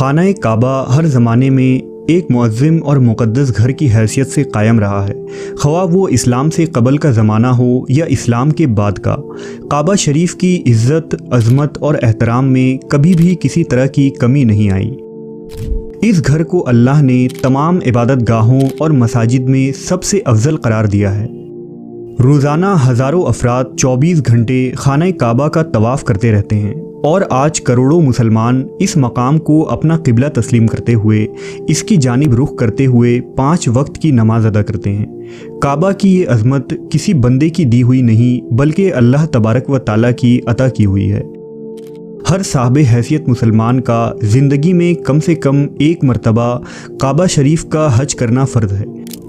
खाना काबा हर ज़माने में एक मुअज़्ज़म और मुक़द्दस घर की हैसियत से कायम रहा है, ख़वाह वो इस्लाम से क़बल का ज़माना हो या इस्लाम के बाद का। काबा शरीफ की इज़्ज़त, अज़मत और एहतराम में कभी भी किसी तरह की कमी नहीं आई। इस घर को अल्लाह ने तमाम इबादत गाहों और मसाजिद में सबसे अफजल करार दिया है। रोज़ाना हज़ारों अफराद 24 घंटे खाना काबा का तवाफ़ करते रहते हैं और आज करोड़ों मुसलमान इस मकाम को अपना क़िबला तस्लीम करते हुए इसकी जानिब रुख करते हुए 5 वक्त की नमाज अदा करते हैं। काबा की ये अज़मत किसी बंदे की दी हुई नहीं बल्कि अल्लाह तबारक व तआला की अता की हुई है। हर साहिब हैसियत मुसलमान का ज़िंदगी में कम से कम एक मरतबा काबा शरीफ का हज करना फ़र्ज़ है।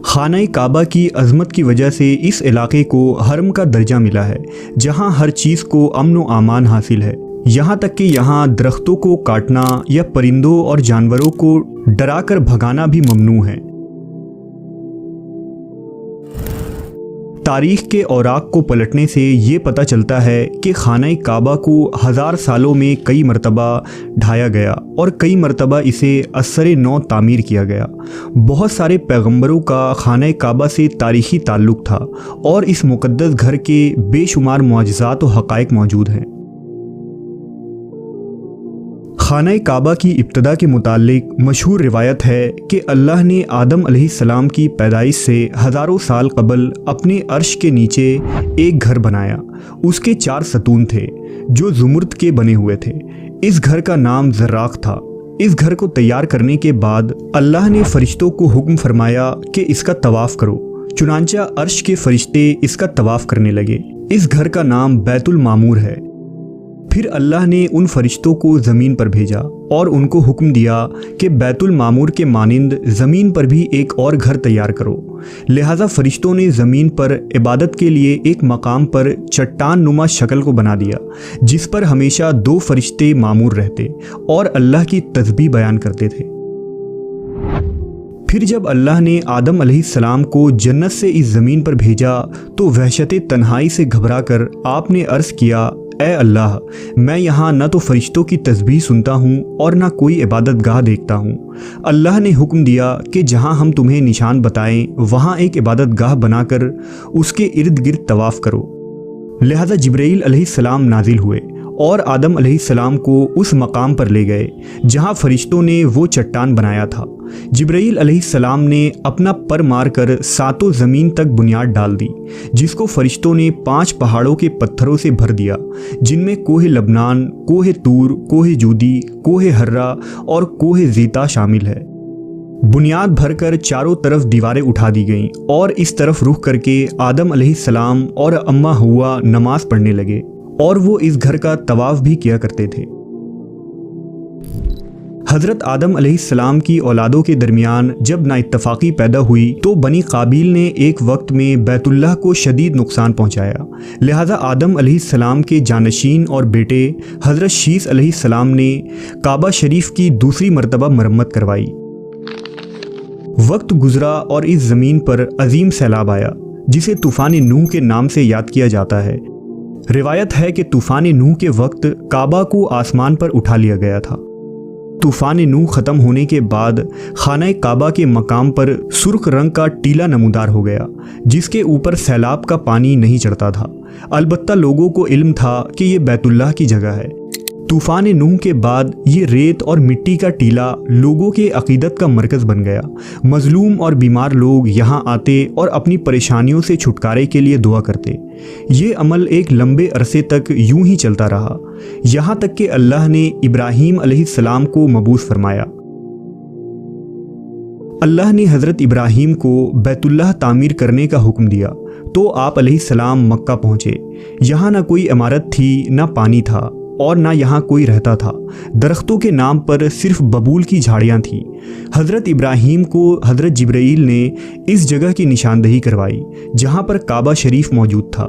खाना काबा की अज़मत की वजह से इस इलाके को हरम का दर्जा मिला है, जहाँ हर चीज़ को अमन व आमान हासिल है। यहाँ तक कि यहाँ दरख्तों को काटना या परिंदों और जानवरों को डरा कर भगाना भी ममनू है। तारीख़ के औराक को पलटने से ये पता चलता है कि खाना काबा को 1000 सालों में कई मरतबा ढाया गया और कई मरतबा इसे असरे नौ तामीर किया गया। बहुत सारे पैगंबरों का खाना काबा से तारीख़ी ताल्लुक़ था और इस मुक़द्दस घर के बेशुमार मुआजिज़ात व हक़ाइक़ मौजूद हैं। खाना काबा की इब्तिदा के मुताल्लिक मशहूर रिवायत है कि अल्लाह ने आदम अलैहिस्सलाम की पैदाइश से हज़ारों साल कबल अपने अर्श के नीचे एक घर बनाया। उसके 4 सतून थे जो ज़ुमर्द के बने हुए थे। इस घर का नाम ज़र्राक़ था। इस घर को तैयार करने के बाद अल्लाह ने फ़रिश्तों को हुक्म फरमाया कि इसका तवाफ़ करो। चुनांचा अर्श के फ़रिश्ते इसका तवाफ़ करने लगे। इस घर का नाम बैतुल मामूर है। फिर अल्लाह ने उन फरिश्तों को ज़मीन पर भेजा और उनको हुक्म दिया कि बैतुल मामूर के मानिंद ज़मीन पर भी एक और घर तैयार करो। लिहाजा फ़रिश्तों ने ज़मीन पर इबादत के लिए एक मकाम पर चट्टान नुमा शक्ल को बना दिया, जिस पर हमेशा 2 फरिश्ते मामूर रहते और अल्लाह की तस्बीह बयान करते थे। फिर जब अल्लाह ने आदम अलैहिस्सलाम को जन्नत से इस ज़मीन पर भेजा तो वहशत तन्हाई से घबरा कर आपने अर्ज़ किया, ऐ अल्लाह, मैं यहाँ न तो फरिश्तों की तस्बीह सुनता हूँ और न कोई इबादत गाह देखता हूँ। अल्लाह ने हुक्म दिया कि जहाँ हम तुम्हें निशान बताएं वहाँ एक इबादत गाह बनाकर उसके इर्द गिर्द तवाफ़ करो। लिहाजा जिब्राईल अलैहिस्सलाम नाजिल हुए और आदम अलैहिस्सलाम को उस मकाम पर ले गए जहाँ फरिश्तों ने वो चट्टान बनाया था। जिब्राईल अलैहिस्सलाम ने अपना पर मार कर 7 ज़मीन तक बुनियाद डाल दी, जिसको फरिश्तों ने 5 पहाड़ों के पत्थरों से भर दिया, जिनमें कोह लबनान, कोह तूर, कोह जूदी, कोह हर्रा और कोह ज़ीता शामिल है। बुनियाद भरकर चारों तरफ दीवारें उठा दी गईं और इस तरफ रुख करके आदम अलैहिस्सलाम और अम्मा हुआ नमाज पढ़ने लगे और वो इस घर का तवाफ़ भी किया करते थे। हज़रत आदम अलैहिस्सलाम की औलादों के दरमियान जब नाइत्तफ़ाक़ी पैदा हुई तो बनी काबिल ने एक वक्त में बैतुल्लाह को शदीद नुकसान पहुंचाया। लिहाजा आदम अलैहिस्सलाम के जानशीन और बेटे हज़रत शीस अलैहिस्सलाम ने काबा शरीफ की दूसरी मरतबा मरम्मत करवाई। वक्त गुज़रा और इस ज़मीन पर अजीम सैलाब आया, जिसे तूफ़ान नूह के नाम से याद किया जाता है। रिवायत है कि तूफ़ान नूह के वक्त काबा को आसमान पर उठा लिया गया था। तूफ़ान नूह ख़त्म होने के बाद खाना काबा के मकाम पर सुर्ख रंग का टीला नमूदार हो गया, जिसके ऊपर सैलाब का पानी नहीं चढ़ता था। अलबत्ता लोगों को इल्म था कि ये बैतुल्लाह की जगह है। तूफ़ान नूह के बाद ये रेत और मिट्टी का टीला लोगों के अक़ीदत का मरकज़ बन गया। मज़लूम और बीमार लोग यहाँ आते और अपनी परेशानियों से छुटकारे के लिए दुआ करते। ये अमल एक लंबे अरसे तक यूं ही चलता रहा, यहाँ तक कि अल्लाह ने इब्राहीम अलैहिस्सलाम को मबूस फरमाया। अल्लाह ने हज़रत इब्राहीम को बैतुल्लाह तामीर करने का हुक्म दिया तो आप अलैहिस्सलाम मक्का पहुँचे। यहाँ ना कोई इमारत थी, ना पानी था और ना यहाँ कोई रहता था। दरख्तों के नाम पर सिर्फ बबूल की झाड़ियाँ थीं। हज़रत इब्राहीम को हज़रत जिब्राईल ने इस जगह की निशानदही करवाई जहाँ पर काबा शरीफ मौजूद था।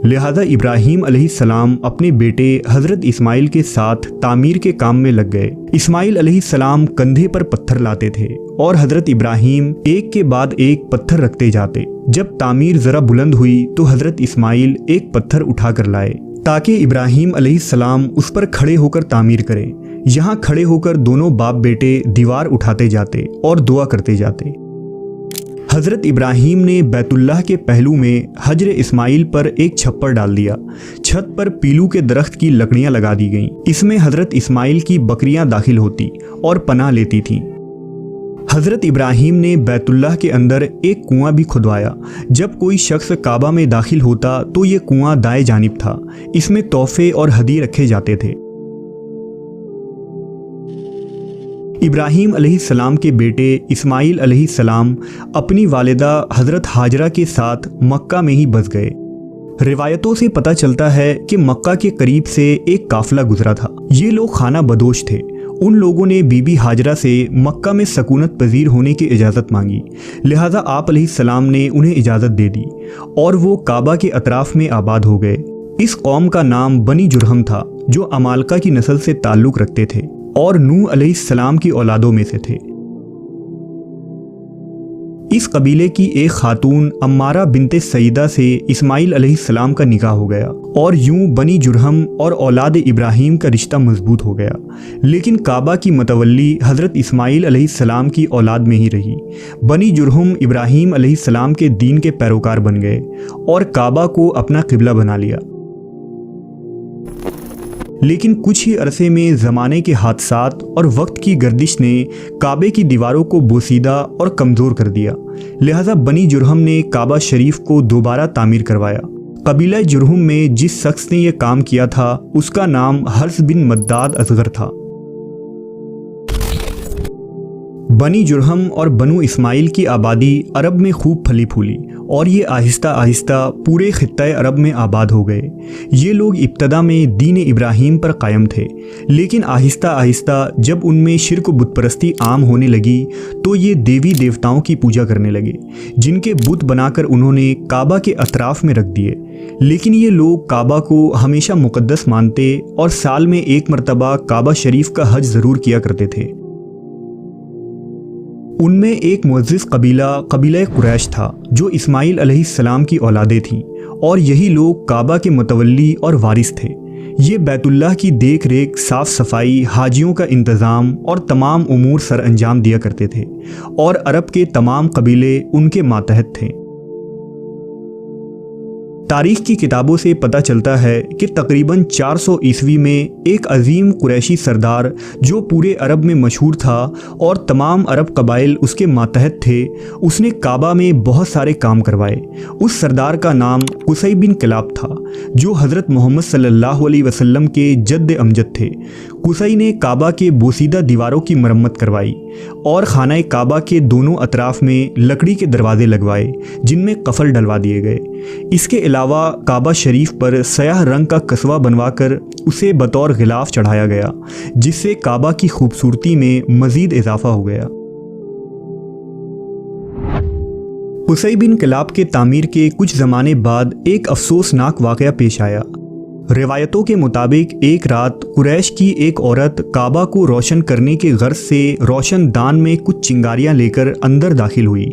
लिहाजा इब्राहीम अलैहिस्सलाम अपने बेटे हज़रत इस्माइल के साथ तामीर के काम में लग गए। इस्माइल अलैहिस्सलाम कंधे पर पत्थर लाते थे और हज़रत इब्राहीम एक के बाद एक पत्थर रखते जाते। जब तामीर ज़रा बुलंद हुई तो हज़रत इस्माइल एक पत्थर उठा कर लाए ताकि इब्राहीम अलैहिस्सलाम उस पर खड़े होकर तामीर करें। यहाँ खड़े होकर दोनों बाप बेटे दीवार उठाते जाते और दुआ करते जाते। हज़रत इब्राहीम ने बैतुल्लाह के पहलू में हजर इस्माइल पर एक छप्पर डाल दिया। छत पर पीलू के दरख्त की लकड़ियां लगा दी गईं। इसमें हज़रत इस्माइल की बकरियां दाखिल होती और पनाह लेती थीं। हज़रत इब्राहीम ने बैतुल्लाह के अंदर एक कुआं भी खुदवाया। जब कोई शख्स काबा में दाखिल होता तो ये कुआं दाएं जानिब था। इसमें तोहफे और हदी रखे जाते थे। इब्राहीम अलैहिस्सलाम के बेटे इस्माइल अलैहिस्सलाम अपनी वालिदा हज़रत हाजरा के साथ मक्का में ही बस गए। रिवायतों से पता चलता है कि मक्का के करीब से एक काफिला गुजरा था। ये लोग खाना बदोश थे। उन लोगों ने बीबी हाजरा से मक्का में सकूनत पजीर होने की इजाज़त मांगी, लिहाजा आप अलैहिस्सलाम ने उन्हें इजाज़त दे दी और वो काबा के अतराफ़ में आबाद हो गए। इस कौम का नाम बनी जुरहम था, जो अमालका की नस्ल से ताल्लुक़ रखते थे और नूह अलैहिस्सलाम की औलादों में से थे। इस कबीले की एक खातून अम्मारा बिनते सईदा से इस्माइल अलैहिस्सलाम का निकाह हो गया और यूं बनी जुरहम और औलाद इब्राहीम का रिश्ता मजबूत हो गया। लेकिन काबा की मतवल्ली हज़रत इस्माइल अलैहिस्सलाम की औलाद में ही रही। बनी जुरहम इब्राहीम अलैहिस्सलाम के दीन के पैरोकार बन गए और काबा को अपना किबला बना लिया। लेकिन कुछ ही अरसे में ज़माने के हादसात और वक्त की गर्दिश ने काबे की दीवारों को बोसीदा और कमज़ोर कर दिया। लिहाजा बनी जुरहम ने काबा शरीफ को दोबारा तामीर करवाया। कबीला जुरहम में जिस शख्स ने यह काम किया था उसका नाम हर्ष बिन मद्दाद असगर था। बनी जुरहम और बनु इस्माइल की आबादी अरब में खूब फली फूली और ये आहिस्ता आहिस्ता पूरे खित्ते अरब में आबाद हो गए। ये लोग इब्तदा में दीन इब्राहीम पर कायम थे, लेकिन आहिस्ता आहिस्ता जब उनमें शिर्क बुत परस्ती आम होने लगी तो ये देवी देवताओं की पूजा करने लगे, जिनके बुत बनाकर उन्होंने काबा के अतराफ़ में रख दिए। लेकिन ये लोग काबा को हमेशा मुक़द्दस मानते और साल में एक मरतबा काबा शरीफ का हज ज़रूर किया करते थे। उनमें एक मुअज़्ज़िज़ कबीला कुरैश था, जो इस्माइल अलैहिस्सलाम की औलादें थीं और यही लोग काबा के मुतवल्ली और वारिस थे। ये बैतुल्लाह की देख रेख, साफ़ सफाई, हाजियों का इंतज़ाम और तमाम उमूर सर अंजाम दिया करते थे और अरब के तमाम कबीले उनके मातहत थे। तारीख़ की किताबों से पता चलता है कि तकरीबन 400 ईस्वी में एक अजीम कुरैशी सरदार, जो पूरे अरब में मशहूर था और तमाम अरब कबाइल उसके मातहत थे, उसने काबा में बहुत सारे काम करवाए। उस सरदार का नाम कुसै बिन किलाब था, जो हज़रत मोहम्मद सल्लल्लाहु अलैहि वसल्लम के जद्द अमजद थे। कुसै ने काबा के बोसीदा दीवारों की मरम्मत करवाई और खाना काबा के दोनों अतराफ़ में लकड़ी के दरवाजे लगवाए, जिनमें कफल डलवा दिए गए। इसके अलावा काबा शरीफ पर स्याह रंग का कस्बा बनवाकर उसे बतौर गिलाफ चढ़ाया गया, जिससे काबा की खूबसूरती में मज़ीद इजाफा हो गया। कुसै बिन किलाब के तामीर के कुछ ज़माने बाद एक अफसोसनाक वाक़या पेश आया। रिवायतों के मुताबिक एक रात कुरैश की एक औरत काबा को रोशन करने के गर्ज से रोशन दान में कुछ चिंगारियां लेकर अंदर दाखिल हुई।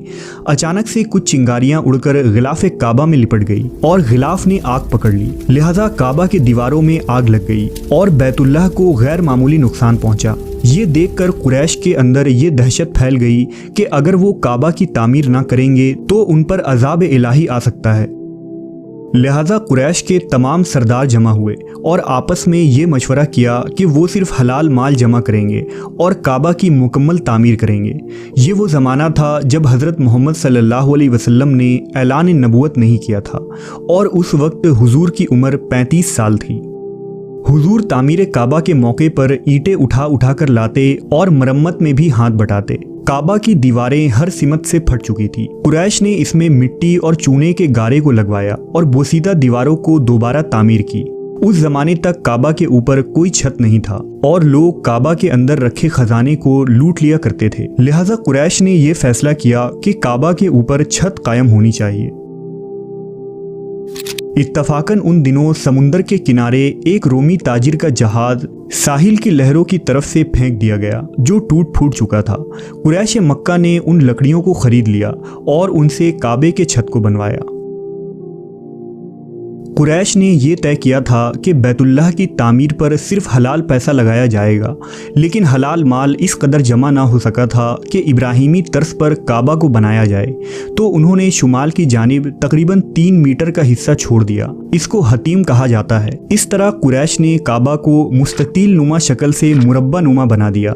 अचानक से कुछ चिंगारियां उड़कर गिलाफ काबा में लिपट गई और गिलाफ ने आग पकड़ ली। लिहाजा काबा की दीवारों में आग लग गई और बैतुल्लाह को गैर मामूली नुकसान पहुंचा। ये देखकर कुरैश के अंदर ये दहशत फैल गई कि अगर वो काबा की तामीर ना करेंगे तो उन पर अजाब इलाही आ सकता है। लिहाजा कुरैश के तमाम सरदार जमा हुए और आपस में ये मशवरा किया कि वो सिर्फ हलाल माल जमा करेंगे और काबा की मुकम्मल तामीर करेंगे। ये वो ज़माना था जब हज़रत मोहम्मद सल्लल्लाहु अलैहि वसल्लम ने ऐलान नबूवत नहीं किया था और उस वक्त हुजूर की उम्र 35 साल थी। हुजूर तामीर काबा के मौके पर ईंटें उठा उठा कर लाते और मरम्मत में भी हाथ बटाते। काबा की दीवारें हर सिमत से फट चुकी थी। कुरैश ने इसमें मिट्टी और चूने के गारे को लगवाया और बोसीदा दीवारों को दोबारा तामीर की। उस जमाने तक काबा के ऊपर कोई छत नहीं था और लोग काबा के अंदर रखे खजाने को लूट लिया करते थे। लिहाजा कुरैश ने यह फैसला किया कि काबा के ऊपर छत कायम होनी चाहिए। इत्तफाकन उन दिनों समुंदर के किनारे एक रोमी ताजिर का जहाज साहिल की लहरों की तरफ से फेंक दिया गया, जो टूट फूट चुका था। कुरैश मक्का ने उन लकड़ियों को खरीद लिया और उनसे काबे के छत को बनवाया। कुरैश ने ये तय किया था कि बैतुल्लाह की तामीर पर सिर्फ हलाल पैसा लगाया जाएगा, लेकिन हलाल माल इस कदर जमा ना हो सका था कि इब्राहिमी तर्ज पर काबा को बनाया जाए, तो उन्होंने शुमाल की जानिब तकरीबन 3 मीटर का हिस्सा छोड़ दिया। इसको हतीम कहा जाता है। इस तरह कुरैश ने काबा को मुस्ततील नुमा शक्ल से मुरब्बा नुमा बना दिया।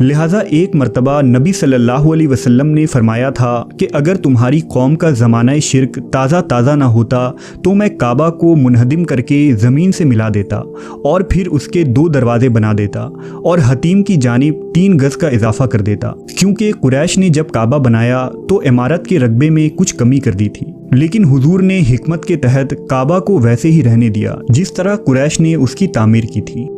लिहाजा एक मरतबा नबी सल्लल्लाहु अलैहि वसल्लम ने फरमाया था कि अगर तुम्हारी कौम का ज़माना शिर्क ताज़ा ना होता तो मैं काबा को मुनहदिम करके ज़मीन से मिला देता और फिर उसके 2 दरवाज़े बना देता और हतीम की जानिब 3 गज़ का इजाफा कर देता, क्योंकि कुरैश ने जब काबा बनाया तो इमारत के रकबे में कुछ कमी कर दी थी, लेकिन हुजूर ने हिकमत के तहत काबा को वैसे ही रहने दिया जिस तरह कुरैश ने उसकी तामीर की थी।